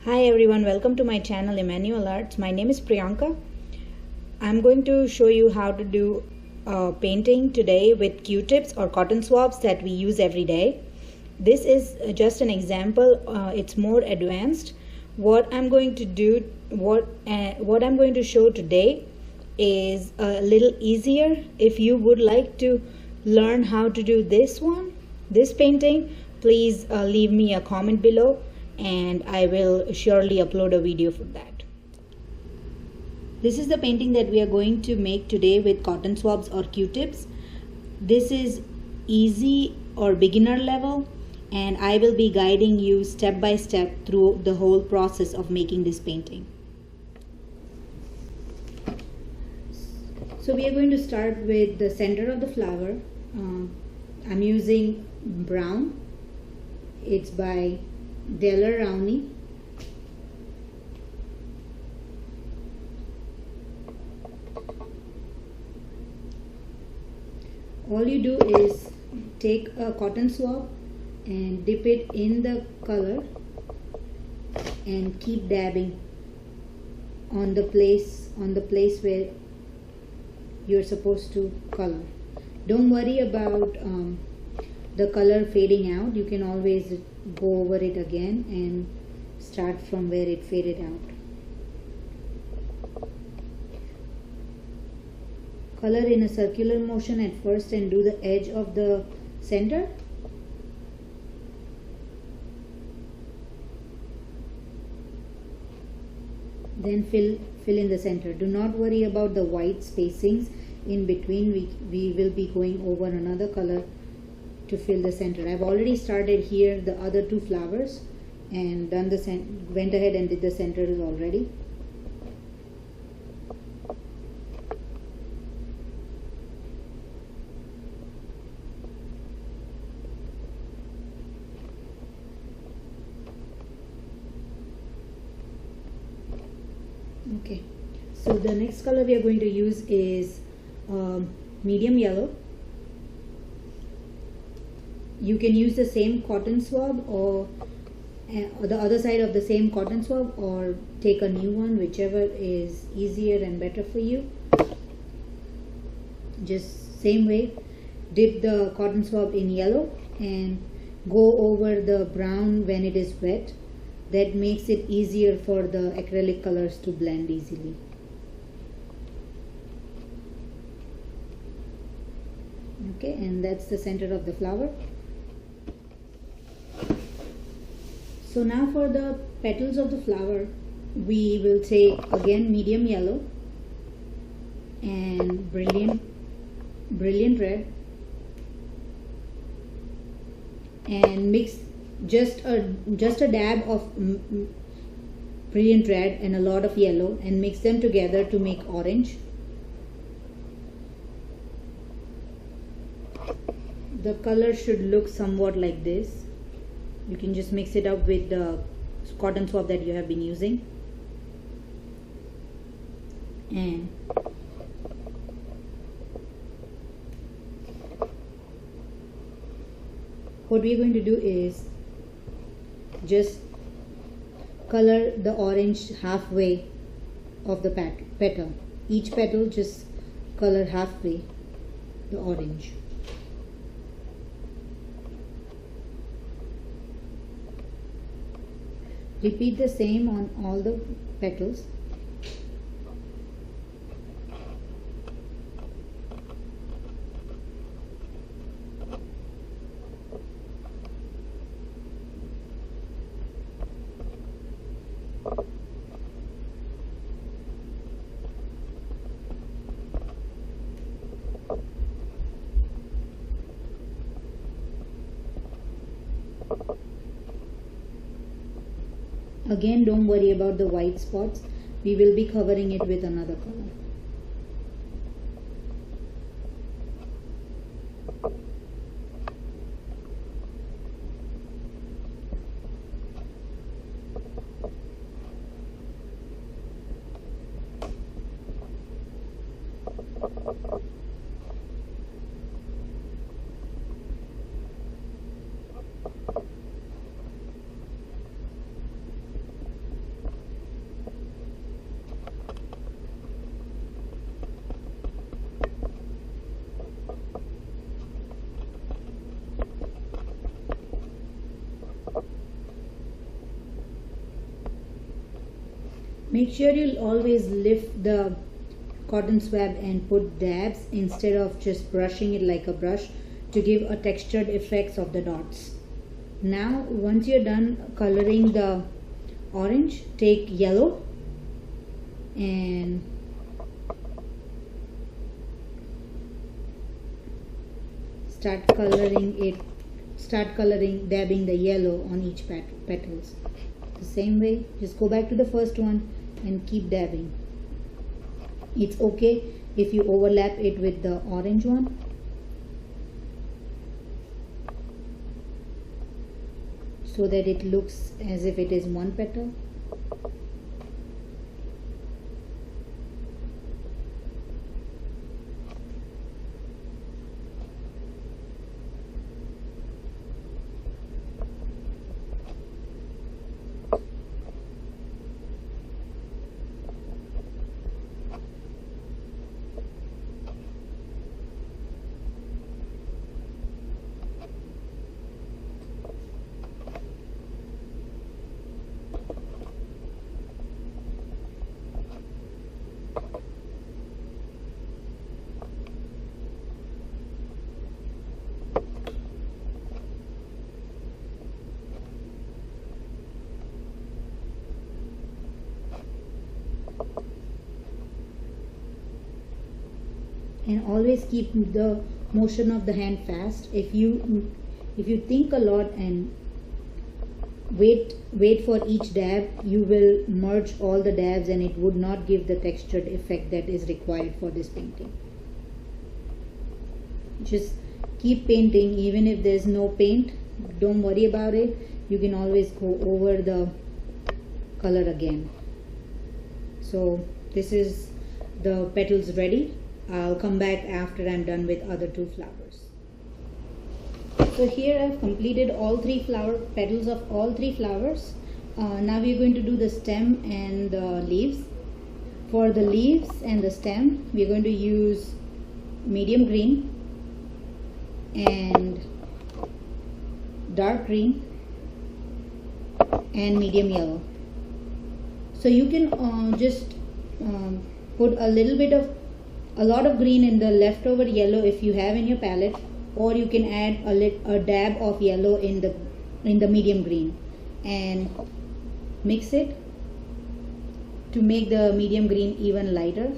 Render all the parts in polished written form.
Hi everyone, welcome to my channel Emmanuel Arts. My name is Priyanka. I'm going to show you how to do painting today with Q-tips or cotton swabs that we use every day. This is just an example. It's more advanced. What I'm going to do, what I'm going to show today is a little easier. If you would like to learn how to do this painting, please leave me a comment below and I will surely upload a video for that. This is the painting that we are going to make today with cotton swabs or Q-tips. This is easy or beginner level, and I will be guiding you step by step through the whole process of making this painting. So we are going to start with the center of the flower. I'm using brown. It's by Della Rowney. All you do is take a cotton swab and dip it in the color and keep dabbing on the place where you're supposed to color. Don't worry about the color fading out. You can always go over it again and start from where it faded out. Color in a circular motion at first and do the edge of the center. Then fill in the center. Do not worry about the white spacings in between. We will be going over another color to fill the center. I've already started here the other two flowers and went ahead and did the centers already. Okay, so the next color we are going to use is medium yellow. You can use the same cotton swab or the other side of the same cotton swab, or take a new one, whichever is easier and better for you. Just same way, dip the cotton swab in yellow and go over the brown when it is wet. That makes it easier for the acrylic colors to blend easily. Okay, and that's the center of the flower. So now for the petals of the flower, we will take again medium yellow and brilliant red and mix just a dab of brilliant red and a lot of yellow and mix them together to make orange. The color should look somewhat like this. You can just mix it up with the cotton swab that you have been using. And what we're going to do is just color the orange halfway of the petal. Each petal just color halfway the orange. Repeat the same on all the petals. Again, don't worry about the white spots. We will be covering it with another color. Make sure you always lift the cotton swab and put dabs instead of just brushing it like a brush to give a textured effects of the dots. Now once you're done coloring the orange, take yellow and start coloring, dabbing the yellow on each petals. The same way, just go back to the first one and keep dabbing. It's okay if you overlap it with the orange one. So that it looks as if it is one petal. And always keep the motion of the hand fast. If you think a lot and wait for each dab, you will merge all the dabs and it would not give the textured effect that is required for this painting. Just keep painting even if there's no paint. Don't worry about it. You can always go over the color again. So this is the petals ready. I'll come back after I'm done with other two flowers. So here I've completed all three petals of all three flowers. Now we're going to do the stem and the leaves. For the leaves and the stem, we're going to use medium green and dark green and medium yellow. So you can just put a lot of green in the leftover yellow if you have in your palette, or you can add a dab of yellow in the medium green and mix it to make the medium green even lighter.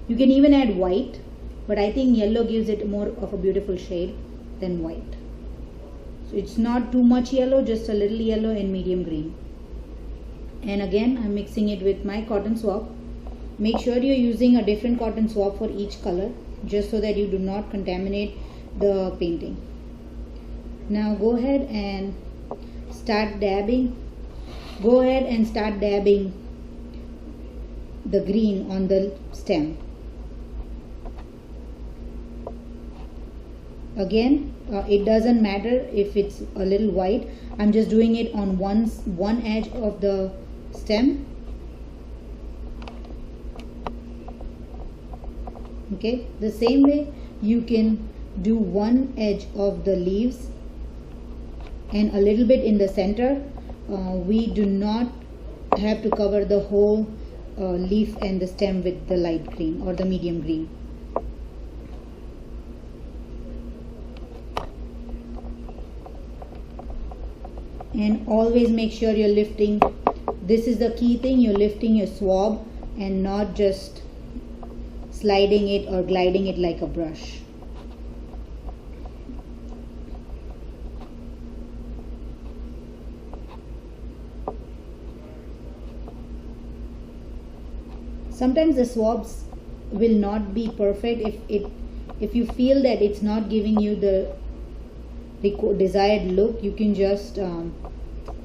You can even add white, but I think yellow gives it more of a beautiful shade than white. So it's not too much yellow, just a little yellow and medium green. And again, I'm mixing it with my cotton swab. Make sure you're using a different cotton swab for each color, just so that you do not contaminate the painting. Now go ahead and start dabbing. Go ahead and start dabbing the green on the stem. Again, it doesn't matter if it's a little white. I'm just doing it on one edge of the stem. Okay, the same way you can do one edge of the leaves and a little bit in the center. We do not have to cover the whole leaf and the stem with the light green or the medium green. And always make sure you're lifting. This is the key thing, you're lifting your swab and not just sliding it or gliding it like a brush. Sometimes the swabs will not be perfect. If you feel that it's not giving you the desired look, you can just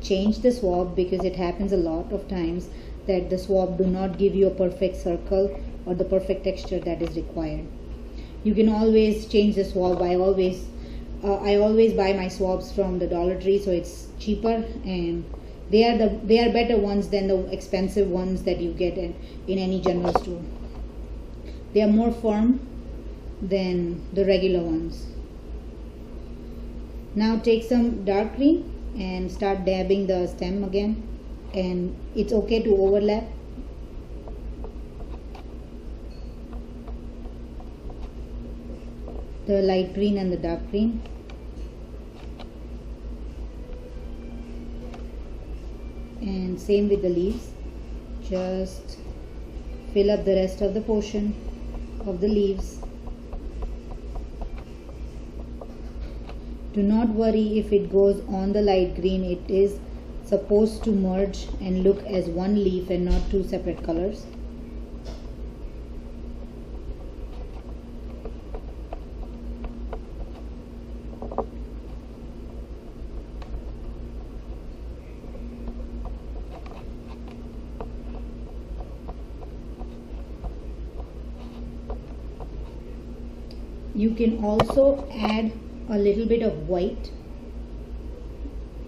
change the swab, because it happens a lot of times that the swab do not give you a perfect circle or the perfect texture that is required. You can always change the swab. I always buy my swabs from the Dollar Tree, so it's cheaper and they are better ones than the expensive ones that you get in any general store. They are more firm than the regular ones. Now take some dark green and start dabbing the stem again. and it's okay to overlap. The light green and the dark green. And same with the leaves. Just fill up the rest of the portion of the leaves. Do not worry if it goes on the light green. It is supposed to merge and look as one leaf and not two separate colors. You can also add a little bit of white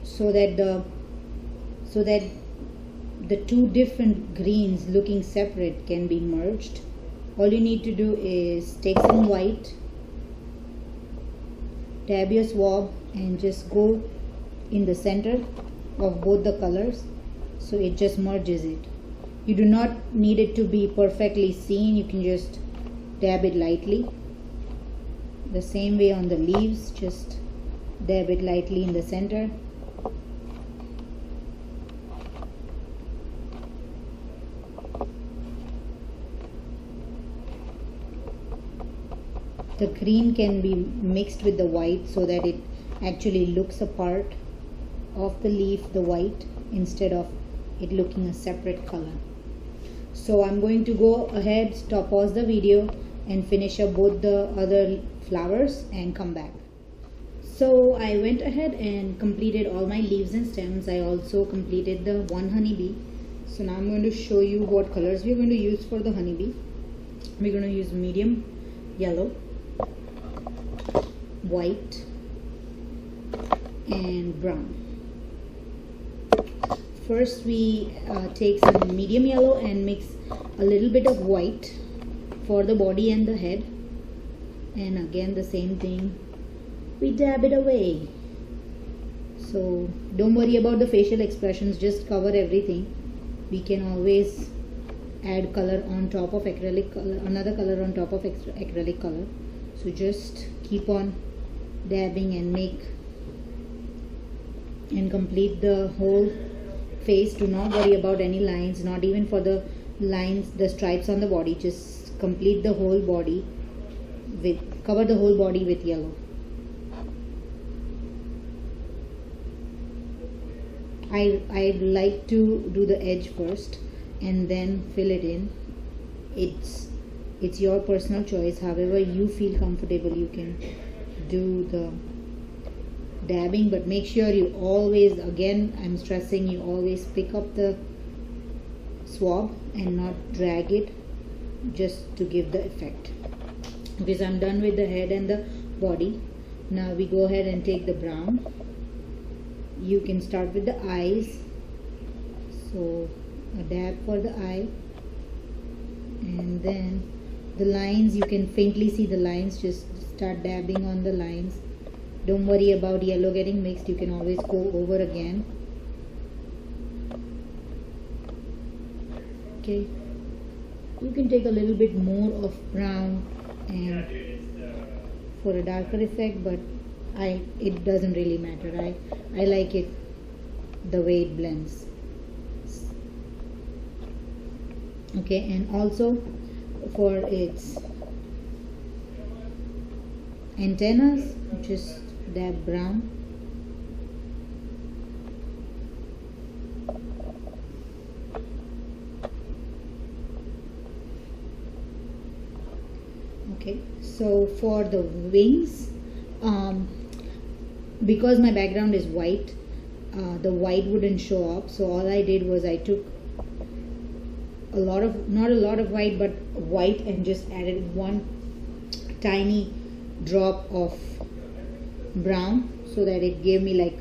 so that the two different greens looking separate can be merged. All you need to do is take some white, dab your swab, and just go in the center of both the colors so it just merges it. You do not need it to be perfectly seen. You can just dab it lightly. The same way on the leaves, just dab it lightly in the center. The green can be mixed with the white so that it actually looks a part of the leaf, the white, instead of it looking a separate color. So I'm going to go ahead, pause the video and finish up both the other flowers and come back. So I went ahead and completed all my leaves and stems. I also completed the one honeybee. So now I'm going to show you what colors we're going to use for the honeybee. We're going to use medium yellow, white and brown. First we take some medium yellow and mix a little bit of white for the body and the head, and again the same thing, we dab it away. So don't worry about the facial expressions, just cover everything. We can always add color on top of acrylic color, another color on top of acrylic color. So just keep on dabbing and make and complete the whole face. Do not worry about any lines, not even for the lines, the stripes on the body. Just complete the whole body with, cover the whole body with yellow. I like to do the edge first and then fill it in. It's your personal choice. However you feel comfortable, you can do the dabbing, but make sure you always, again I'm stressing, you always pick up the swab and not drag it, just to give the effect. Okay, so I'm done with the head and the body. Now we go ahead and take the brown. You can start with the eyes, so a dab for the eye, and then the lines, you can faintly see the lines, just start dabbing on the lines. Don't worry about yellow getting mixed, you can always go over again. Okay, you can take a little bit more of brown and for a darker effect, but it doesn't really matter. I like it the way it blends. Okay, and also for its antennas, just dab brown. Okay, so for the wings, because my background is white, the white wouldn't show up, so all I did was I took a lot of, not a lot of white, but white, and just added one tiny drop of brown so that it gave me like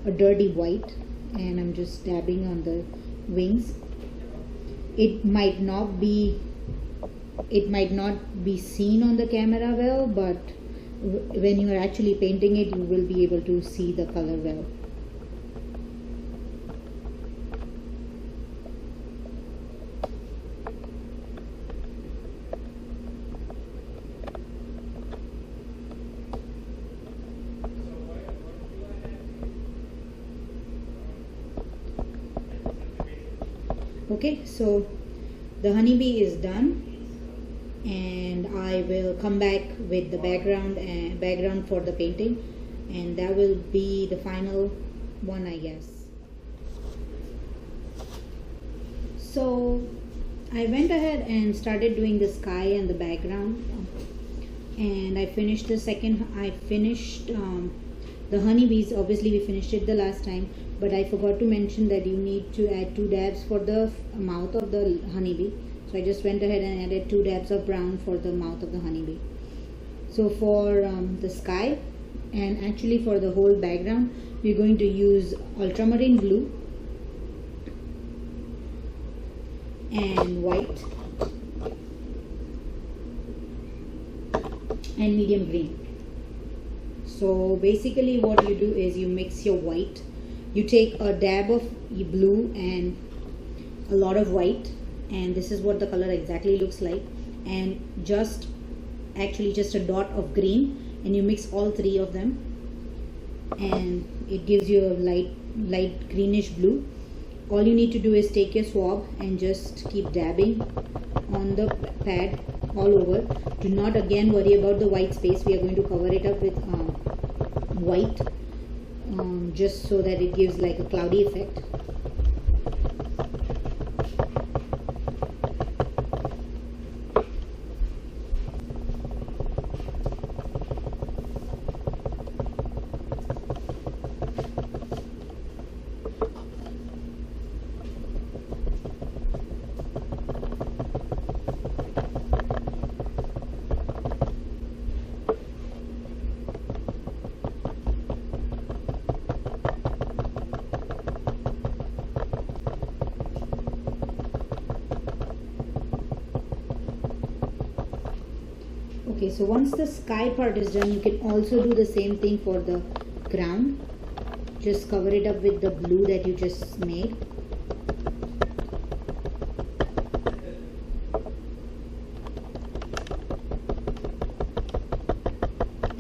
a dirty white, and I'm just dabbing on the wings. It might not be seen on the camera well, but when you are actually painting it, you will be able to see the color well. Okay, so the honeybee is done, and I will come back with the background for the painting, and that will be the final one, I guess. So I went ahead and started doing the sky and the background, and I finished the honeybees. Obviously we finished it the last time, but I forgot to mention that you need to add 2 dabs for the mouth of the honeybee. So I just went ahead and added 2 dabs of brown for the mouth of the honeybee. So for the sky, and actually for the whole background, we're going to use ultramarine blue and white and medium green. So basically what you do is you mix your white, you take a dab of blue and a lot of white, and this is what the color exactly looks like, and just a dot of green, and you mix all 3 of them, and it gives you a light greenish blue. All you need to do is take your swab and just keep dabbing on the pad all over. Do not again worry about the white space. We are going to cover it up with white, just so that it gives like a cloudy effect. Okay, so once the sky part is done, you can also do the same thing for the ground. Just cover it up with the blue that you just made.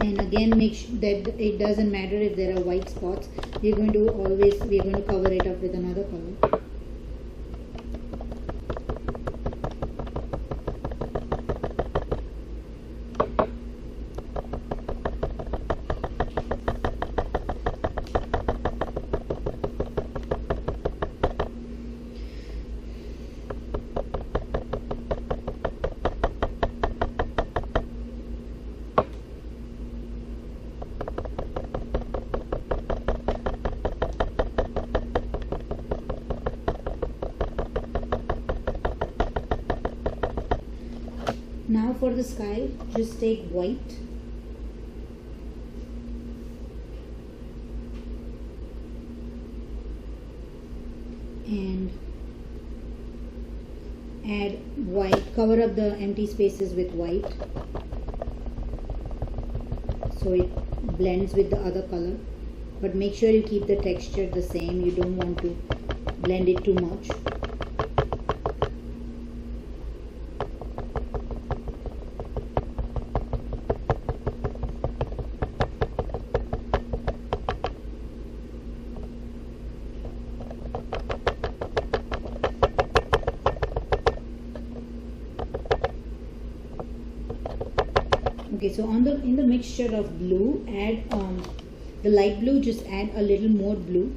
And again, make sure that it doesn't matter if there are white spots. We're going to cover it up with another color. Now for the sky, just take white and add white, cover up the empty spaces with white so it blends with the other color, but make sure you keep the texture the same. You don't want to blend it too much. Okay, so in the mixture of blue, add the light blue, just add a little more blue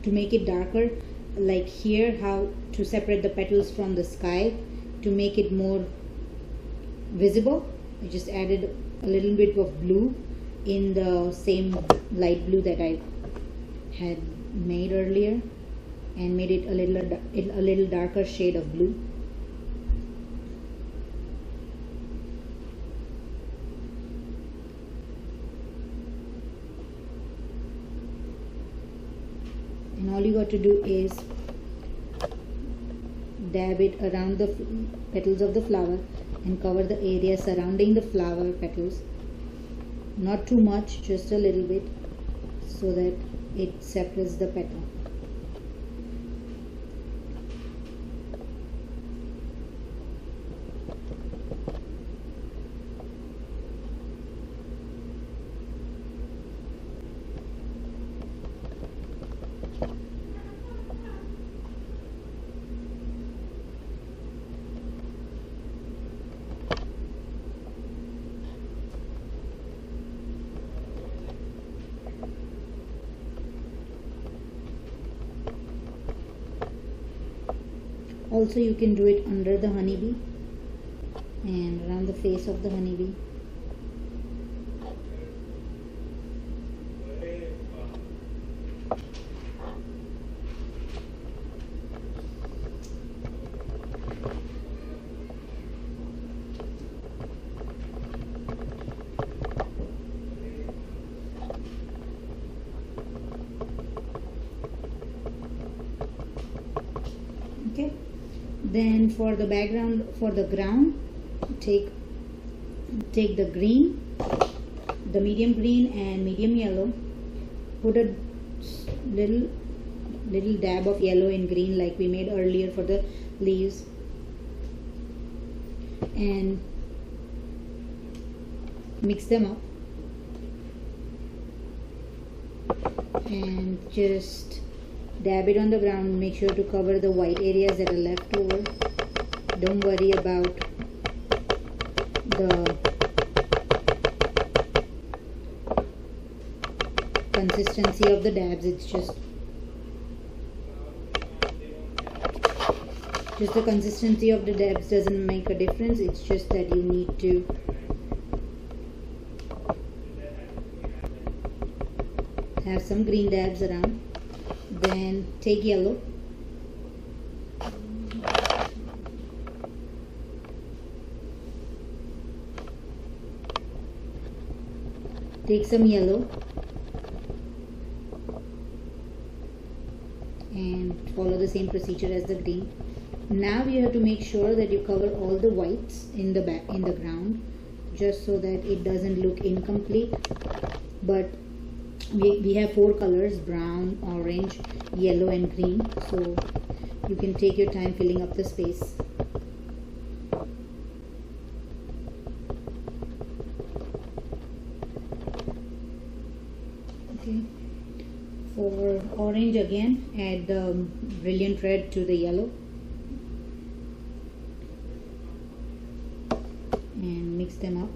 to make it darker, like here, how to separate the petals from the sky to make it more visible. I just added a little bit of blue in the same light blue that I had made earlier and made it a little darker shade of blue. And all you got to do is dab it around the petals of the flower and cover the area surrounding the flower petals. Not too much, just a little bit, so that it separates the petal. Also, you can do it under the honeybee and around the face of the honeybee. Okay, then for the background, for the ground, take the green, the medium green and medium yellow, put a little dab of yellow and green like we made earlier for the leaves, and mix them up and just dab it on the ground. Make sure to cover the white areas that are left over. Don't worry about the consistency of the dabs. It's just the consistency of the dabs doesn't make a difference. It's just that you need to have some green dabs around. Then take yellow, take some yellow and follow the same procedure as the green. Now you have to make sure that you cover all the whites in the ground, just so that it doesn't look incomplete. But we have 4 colors: brown, orange, yellow and green, so you can take your time filling up the space. Okay, for orange again, add the brilliant red to the yellow and mix them up.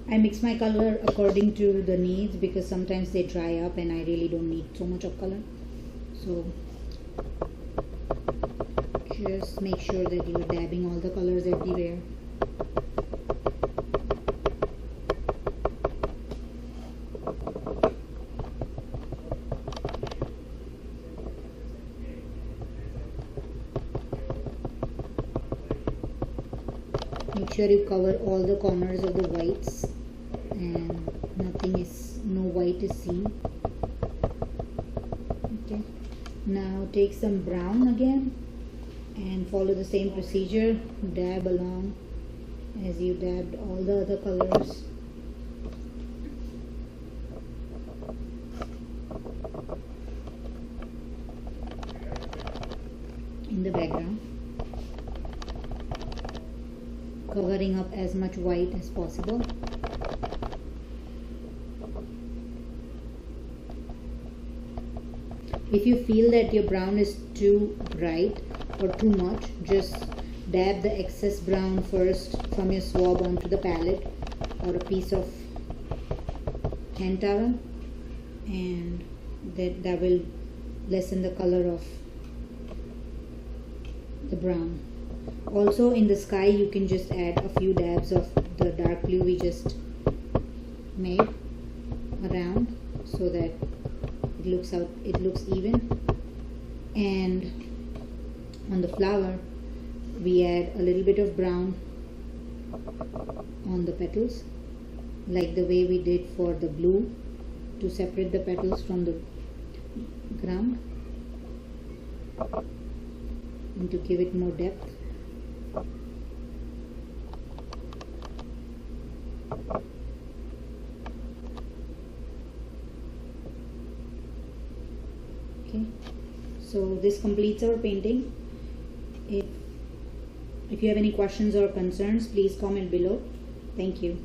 I mix my color according to the needs, because sometimes they dry up and I really don't need so much of color. So just make sure that you are dabbing all the colors everywhere. Make sure you cover all the corners of the whites and no white is seen. Okay, now take some brown again and follow the same procedure. Dab along as you dabbed all the other colors. In the background, covering up as much white as possible. If you feel that your brown is too bright or too much, just dab the excess brown first from your swab onto the palette or a piece of hand towel, and that will lessen the color of the brown. Also in the sky, you can just add a few dabs of the dark blue we just made around, so that it looks even. And on the flower, we add a little bit of brown on the petals, like the way we did for the blue, to separate the petals from the ground and to give it more depth. Okay, so this completes our painting. If you have any questions or concerns, please comment below. Thank you.